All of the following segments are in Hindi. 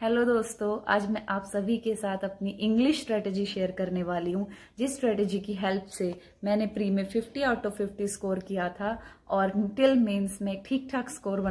हेलो दोस्तों, आज मैं आप सभी के साथ अपनी इंग्लिश स्ट्रेटेजी शेयर करने वाली हूँ, जिस स्ट्रेटेजी की हेल्प से मैंने प्री में 50 आउट ऑफ 50 स्कोर किया था और टिल मेंस में ठीक ठाक स्कोर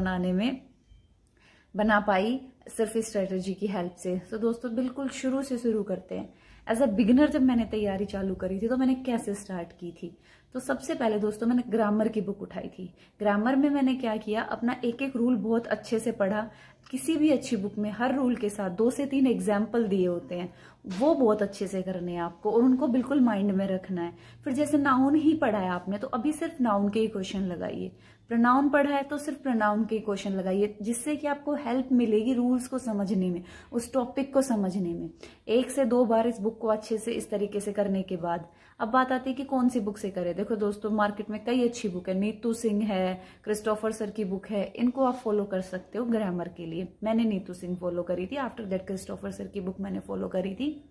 बना पाई सिर्फ इस स्ट्रेटेजी की हेल्प से। तो दोस्तों बिल्कुल शुरू से शुरू करते हैं। एज अ बिगिनर जब मैंने तैयारी चालू करी थी तो मैंने कैसे स्टार्ट की थी। तो सबसे पहले दोस्तों मैंने ग्रामर की बुक उठाई थी। ग्रामर में मैंने क्या किया, अपना एक एक रूल बहुत अच्छे से पढ़ा। किसी भी अच्छी बुक में हर रूल के साथ 2 से 3 एग्जाम्पल दिए होते हैं, वो बहुत अच्छे से करने हैं आपको और उनको बिल्कुल माइंड में रखना है। फिर जैसे नाउन ही पढ़ा है आपने तो अभी सिर्फ नाउन के ही क्वेश्चन लगाइए। प्रोनाउन पढ़ा है तो सिर्फ प्रोनाउन के क्वेश्चन लगाइए, जिससे कि आपको हेल्प मिलेगी रूल्स को समझने में, उस टॉपिक को समझने में। 1 से 2 बार इस बुक को अच्छे से इस तरीके से करने के बाद अब बात आती है कि कौन सी बुक से करें। देखो दोस्तों, मार्केट में कई अच्छी बुक है, नीतू सिंह है, क्रिस्टोफर सर की बुक है, इनको आप फॉलो कर सकते हो ग्रामर के लिए। मैंने नीतू सिंह फॉलो करी थी, आफ्टर दैट क्रिस्टोफर सर की बुक मैंने फॉलो करी थी।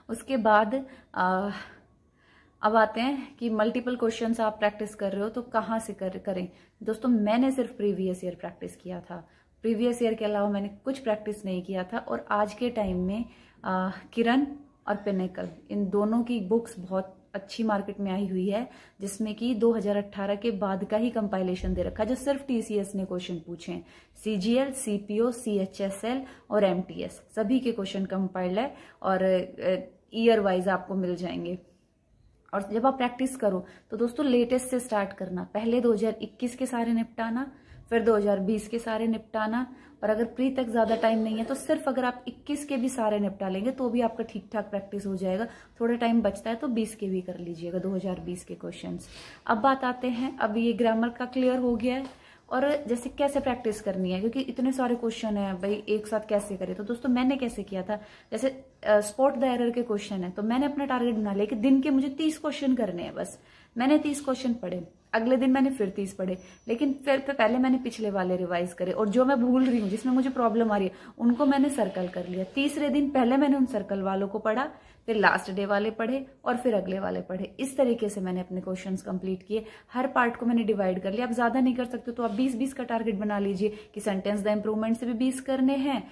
उसके बाद अब आते हैं कि मल्टीपल क्वेश्चंस आप प्रैक्टिस कर रहे हो तो कहाँ से करें। दोस्तों मैंने सिर्फ प्रीवियस ईयर प्रैक्टिस किया था, प्रीवियस ईयर के अलावा मैंने कुछ प्रैक्टिस नहीं किया था। और आज के टाइम में किरण और पिनेकल, इन दोनों की बुक्स बहुत अच्छी मार्केट में आई हुई है, जिसमें कि 2018 के बाद का ही कंपाइलेशन दे रखा है, जो सिर्फ टीसीएस ने क्वेश्चन पूछे हैं। सीजीएल, सीपीओ, सीएचएसएल और एमटीएस सभी के क्वेश्चन कंपाइल्ड है और ईयर वाइज आपको मिल जाएंगे। और जब आप प्रैक्टिस करो तो दोस्तों लेटेस्ट से स्टार्ट करना। पहले 2021 के सारे निपटाना, फिर 2020 के सारे निपटाना। और अगर प्री तक ज्यादा टाइम नहीं है तो सिर्फ अगर आप 21 के भी सारे निपटा लेंगे तो भी आपका ठीक ठाक प्रैक्टिस हो जाएगा। थोड़ा टाइम बचता है तो 20 के भी कर लीजिएगा, 2020 के क्वेश्चंस। अब बात आते हैं, अब ये ग्रामर का क्लियर हो गया है और जैसे कैसे प्रैक्टिस करनी है, क्योंकि इतने सारे क्वेश्चन है भाई, एक साथ कैसे करें। तो दोस्तों मैंने कैसे किया था, जैसे स्पॉट द एरर के क्वेश्चन है तो मैंने अपना टारगेट बना लिया कि दिन के मुझे 30 क्वेश्चन करने हैं बस। मैंने 30 क्वेश्चन पढ़े, अगले दिन मैंने फिर 30 पढ़े, लेकिन फिर पहले मैंने पिछले वाले रिवाइज करे और जो मैं भूल रही हूँ, जिसमें मुझे प्रॉब्लम आ रही है, उनको मैंने सर्कल कर लिया। तीसरे दिन पहले मैंने उन सर्कल वालों को पढ़ा, फिर लास्ट डे वाले पढ़े और फिर अगले वाले पढ़े। इस तरीके से मैंने अपने क्वेश्चंस कंप्लीट किए। हर पार्ट को मैंने डिवाइड कर लिया। अब ज्यादा नहीं कर सकते तो आप 20-20 का टारगेट बना लीजिए कि सेंटेंस द इम्प्रूवमेंट से भी 20 करने हैं,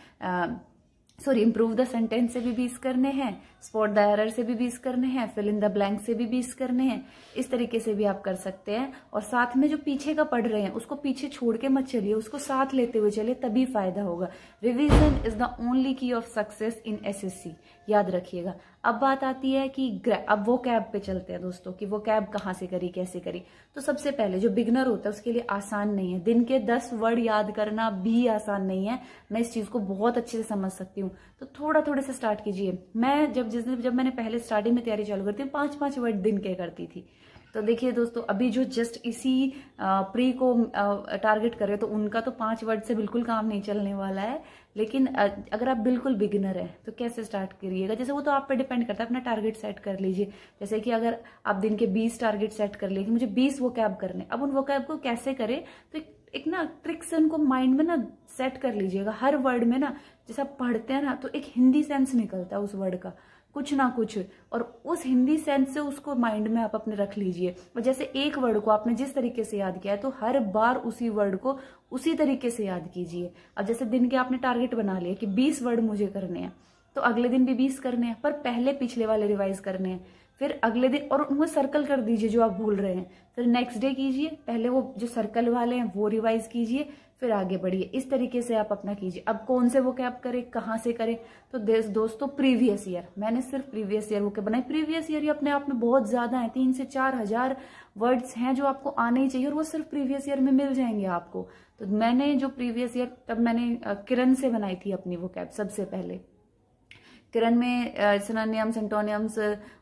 इम्प्रूव द सेंटेंस से भी 20 करने हैं, स्पॉट द एरर से भी 20 करने हैं, फिल इन द ब्लैंक से भी 20 करने हैं। इस तरीके से भी आप कर सकते हैं। और साथ में जो पीछे का पढ़ रहे हैं उसको पीछे छोड़ के मत चलिए, उसको साथ लेते हुए चलिए, तभी फायदा होगा। रिवीजन इज द ओनली की ऑफ सक्सेस इन एसएससी, याद रखिएगा। अब बात आती है कि अब वो कैब पे चलते हैं दोस्तों, कि वो कैब कहाँ से करी, कैसे करी। तो सबसे पहले जो बिगनर होता है उसके लिए आसान नहीं है, दिन के 10 वर्ड याद करना भी आसान नहीं है। मैं इस चीज को बहुत अच्छे से समझ सकती हूँ, तो थोड़ा थोड़े से स्टार्ट कीजिए। मैं जब मैंने पहले स्टार्टिंग में तैयारी चालू करती हूँ 5-5 वर्ड दिन के करती थी। तो देखिए दोस्तों, अभी जो जस्ट इसी प्री को टारगेट कर रहे हो तो उनका तो 5 वर्ड से बिल्कुल काम नहीं चलने वाला है। लेकिन अगर आप बिल्कुल बिगिनर है तो कैसे स्टार्ट करिएगा, जैसे वो तो आप पे डिपेंड करता है। अपना टारगेट सेट कर लीजिए, जैसे कि अगर आप दिन के 20 टारगेट सेट कर लिए कि मुझे 20 वोकैब करने, अब उन वोकैब को कैसे करें, तो एक ना ट्रिक्स उनको माइंड में ना सेट कर लीजिएगा। हर वर्ड में ना, जैसे आप पढ़ते हैं ना तो एक हिंदी सेंस निकलता है उस वर्ड का, कुछ ना कुछ, और उस हिंदी सेंस से उसको माइंड में आप अपने रख लीजिए। और जैसे एक वर्ड को आपने जिस तरीके से याद किया है तो हर बार उसी वर्ड को उसी तरीके से याद कीजिए। अब जैसे दिन के आपने टारगेट बना लिया कि 20 वर्ड मुझे करने हैं, तो अगले दिन भी 20 करने हैं, पर पहले पिछले वाले रिवाइज करने हैं। फिर अगले दिन और उनको सर्कल कर दीजिए जो आप भूल रहे हैं। फिर नेक्स्ट डे कीजिए, पहले वो जो सर्कल वाले हैं वो रिवाइज कीजिए, फिर आगे बढ़िए। इस तरीके से आप अपना कीजिए। अब कौन से वो कैब करें, कहाँ से करें, तो दोस्तों प्रीवियस ईयर, मैंने सिर्फ प्रीवियस ईयर वो कैब बनाई। प्रीवियस ईयर ही अपने आप में बहुत ज्यादा है, 3 से 4 हजार वर्ड्स हैं जो आपको आने ही चाहिए और वो सिर्फ प्रीवियस ईयर में मिल जाएंगे आपको। तो मैंने जो प्रीवियस ईयर, तब मैंने किरण से बनाई थी अपनी वो कैब सबसे पहले। किरण में सिनोनिम्स, एंटोनिम्स,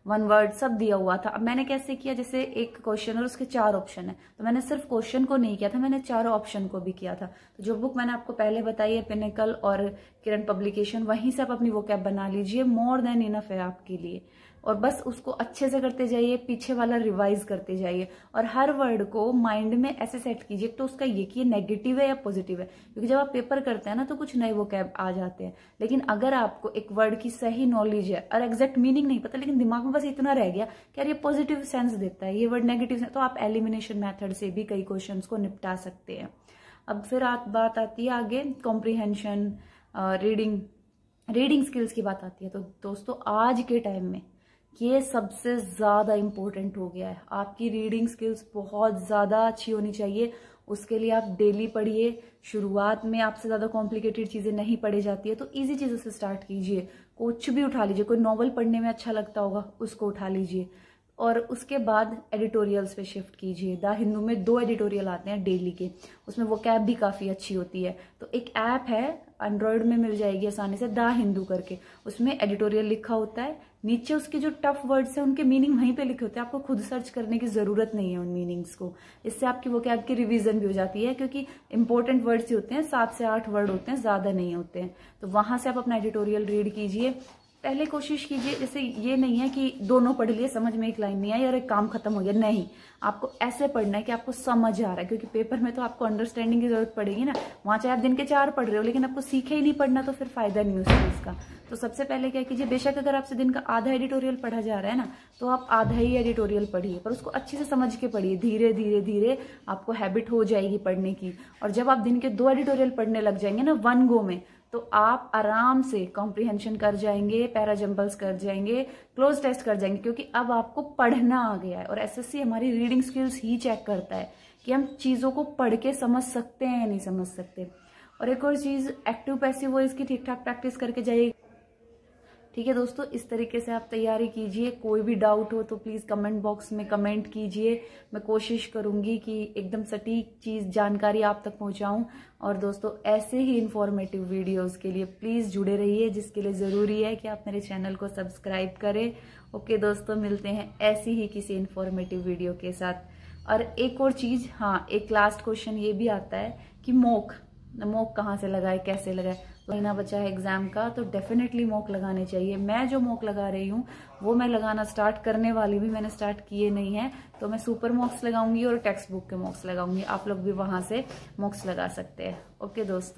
वन वर्ड सब दिया हुआ था। अब मैंने कैसे किया, जैसे एक क्वेश्चन और उसके 4 ऑप्शन है, तो मैंने सिर्फ क्वेश्चन को नहीं किया था, मैंने 4 ऑप्शन को भी किया था। तो जो बुक मैंने आपको पहले बताई है, पिनेकल और किरण पब्लिकेशन, वहीं से आप अपनी वो कैब बना लीजिए, मोर देन इनफ है आपके लिए। और बस उसको अच्छे से करते जाइए, पीछे वाला रिवाइज करते जाइए और हर वर्ड को माइंड में ऐसे सेट कीजिए तो उसका ये कि नेगेटिव है या पॉजिटिव है, क्योंकि जब आप पेपर करते हैं ना तो कुछ नए वोकैब आ जाते हैं। लेकिन अगर आपको एक वर्ड की सही नॉलेज है और एग्जैक्ट मीनिंग नहीं पता, लेकिन दिमाग में बस इतना रह गया कि यार ये पॉजिटिव सेंस देता है, ये वर्ड नेगेटिव, तो आप एलिमिनेशन मेथड से भी कई क्वेश्चंस को निपटा सकते हैं। अब फिर बात आती है आगे कॉम्प्रीहेंशन, रीडिंग स्किल्स की बात आती है तो दोस्तों आज के टाइम में ये सबसे ज़्यादा इम्पोर्टेंट हो गया है। आपकी रीडिंग स्किल्स बहुत ज़्यादा अच्छी होनी चाहिए। उसके लिए आप डेली पढ़िए। शुरुआत में आपसे ज़्यादा कॉम्प्लिकेटेड चीज़ें नहीं पढ़ी जाती है तो इजी चीज़ों से स्टार्ट कीजिए। कुछ भी उठा लीजिए, कोई नॉवल पढ़ने में अच्छा लगता होगा उसको उठा लीजिए और उसके बाद एडिटोरियल्स पे शिफ्ट कीजिए। द हिंदू में 2 एडिटोरियल आते हैं डेली के, उसमें वो कैब भी काफ़ी अच्छी होती है। तो एक ऐप है, एंड्रॉयड में मिल जाएगी आसानी से, द हिंदू करके। उसमें एडिटोरियल लिखा होता है, नीचे उसके जो टफ वर्ड्स हैं उनके मीनिंग वहीं पे लिखे होते हैं। आपको खुद सर्च करने की ज़रूरत नहीं है उन मीनिंग्स को। इससे आपकी वो कैब की रिवीजन भी हो जाती है, क्योंकि इंपॉर्टेंट वर्ड्स ही होते हैं, 7 से 8 वर्ड होते हैं, ज़्यादा नहीं होते हैं। तो वहां से आप अपना एडिटोरियल रीड कीजिए। पहले कोशिश कीजिए, जैसे ये नहीं है कि दोनों पढ़ लिए, समझ में एक लाइन नहीं आई और एक काम खत्म हो गया, नहीं। आपको ऐसे पढ़ना है कि आपको समझ आ रहा है, क्योंकि पेपर में तो आपको अंडरस्टैंडिंग की जरूरत पड़ेगी ना। वहां चाहे आप दिन के 4 पढ़ रहे हो लेकिन आपको सीखे ही नहीं पढ़ना तो फिर फायदा नहीं उस चीज का। तो सबसे पहले क्या कीजिए, बेशक अगर आपसे दिन का आधा एडिटोरियल पढ़ा जा रहा है ना, तो आप आधा ही एडिटोरियल पढ़िए, पर उसको अच्छे से समझ के पढ़िए। धीरे धीरे धीरे आपको हैबिट हो जाएगी पढ़ने की। और जब आप दिन के 2 एडिटोरियल पढ़ने लग जाएंगे ना 1 गो में, तो आप आराम से कॉम्प्रिहेंशन कर जाएंगे, पैराजम्बल्स कर जाएंगे, क्लोज टेस्ट कर जाएंगे, क्योंकि अब आपको पढ़ना आ गया है। और एसएससी हमारी रीडिंग स्किल्स ही चेक करता है कि हम चीजों को पढ़ के समझ सकते हैं या नहीं समझ सकते। और एक और चीज, एक्टिव पैसिव वॉइस की ठीक ठाक प्रैक्टिस करके जाइए। ठीक है दोस्तों, इस तरीके से आप तैयारी कीजिए। कोई भी डाउट हो तो प्लीज कमेंट बॉक्स में कमेंट कीजिए। मैं कोशिश करूंगी कि एकदम सटीक चीज जानकारी आप तक पहुंचाऊं। और दोस्तों ऐसे ही इंफॉर्मेटिव वीडियोस के लिए प्लीज जुड़े रहिए, जिसके लिए जरूरी है कि आप मेरे चैनल को सब्सक्राइब करें। ओके दोस्तों, मिलते हैं ऐसी ही किसी इंफॉर्मेटिव वीडियो के साथ। और एक और चीज, हाँ, एक लास्ट क्वेश्चन ये भी आता है कि मॉक कहाँ से लगाए, कैसे लगाए। महीना बचा है एग्जाम का, तो डेफिनेटली मॉक लगाने चाहिए। मैं जो मॉक लगा रही हूँ वो मैं लगाना स्टार्ट करने वाली भी, मैंने स्टार्ट किए नहीं है। तो मैं सुपर मॉक्स लगाऊंगी और टेक्स्ट बुक के मॉक्स लगाऊंगी। आप लोग भी वहां से मॉक्स लगा सकते हैं। ओके दोस्तों।